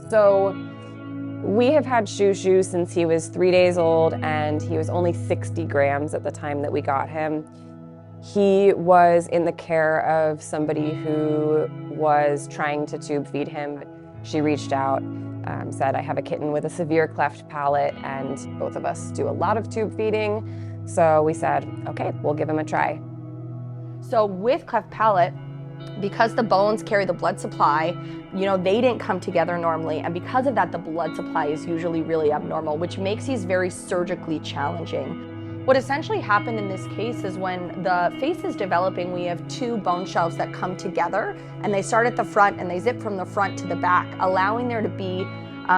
So we have had Chouchou since he was 3 days old, and he was only 60 grams at the time that we got him. He was in the care of somebody who was trying to tube feed him. She reached out, said, I have a kitten with a severe cleft palate, and both of us do a lot of tube feeding. So we said, okay, we'll give him a try. So with cleft palate, because the bones carry the blood supply, they didn't come together normally, and because of that, the blood supply is usually really abnormal, which makes these very surgically challenging. What essentially happened in this case is when the face is developing, we have two bone shelves that come together, and they start at the front and they zip from the front to the back, allowing there to be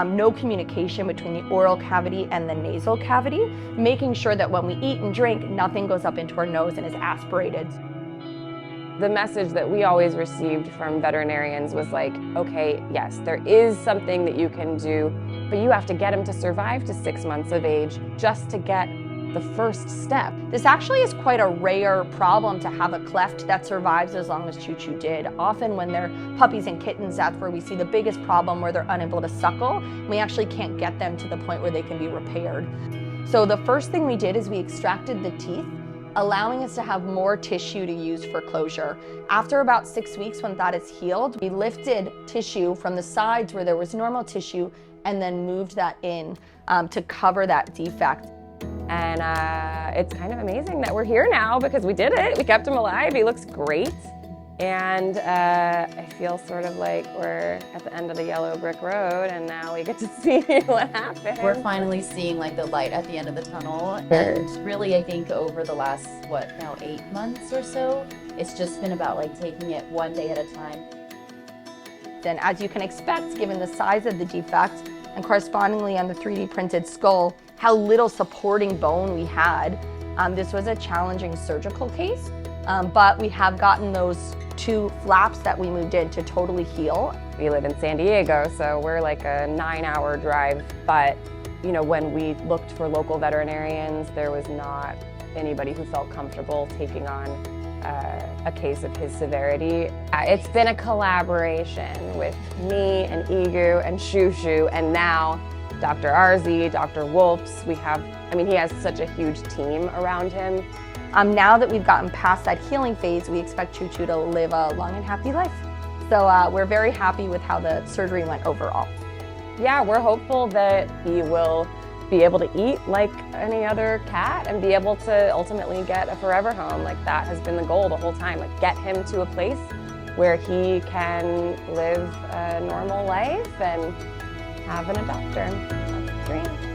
no communication between the oral cavity and the nasal cavity, making sure that when we eat and drink, nothing goes up into our nose and is aspirated. The message that we always received from veterinarians was like, okay, yes, there is something that you can do, but you have to get him to survive to 6 months of age just to get the first step. This actually is quite a rare problem to have a cleft that survives as long as Chouchou did. Often when they're puppies and kittens, that's where we see the biggest problem, where they're unable to suckle. We actually can't get them to the point where they can be repaired. So the first thing we did is we extracted the teeth, allowing us to have more tissue to use for closure. After about 6 weeks, when that is healed, we lifted tissue from the sides where there was normal tissue and then moved that in to cover that defect. And it's kind of amazing that we're here now because we did it. We kept him alive. He looks great. And I feel sort of like we're at the end of the yellow brick road, and now we get to see what happened. We're finally seeing like the light at the end of the tunnel. Sure. And really, I think over the last, 8 months or so, it's just been about like taking it one day at a time. And as you can expect, given the size of the defect and correspondingly on the 3D printed skull, how little supporting bone we had, this was a challenging surgical case, but we have gotten those 2 flaps that we moved in to totally heal. We live in San Diego, so we're like a 9-hour drive, but when we looked for local veterinarians, there was not anybody who felt comfortable taking on a case of his severity. It's been a collaboration with me and Egu and Chouchou, and now Dr. Arzi, Dr. Wolfs. He has such a huge team around him. Now that we've gotten past that healing phase, we expect Chouchou to live a long and happy life. So we're very happy with how the surgery went overall. Yeah, we're hopeful that he will be able to eat like any other cat and be able to ultimately get a forever home. Like, that has been the goal the whole time, like get him to a place where he can live a normal life and have an adopter. That's the dream.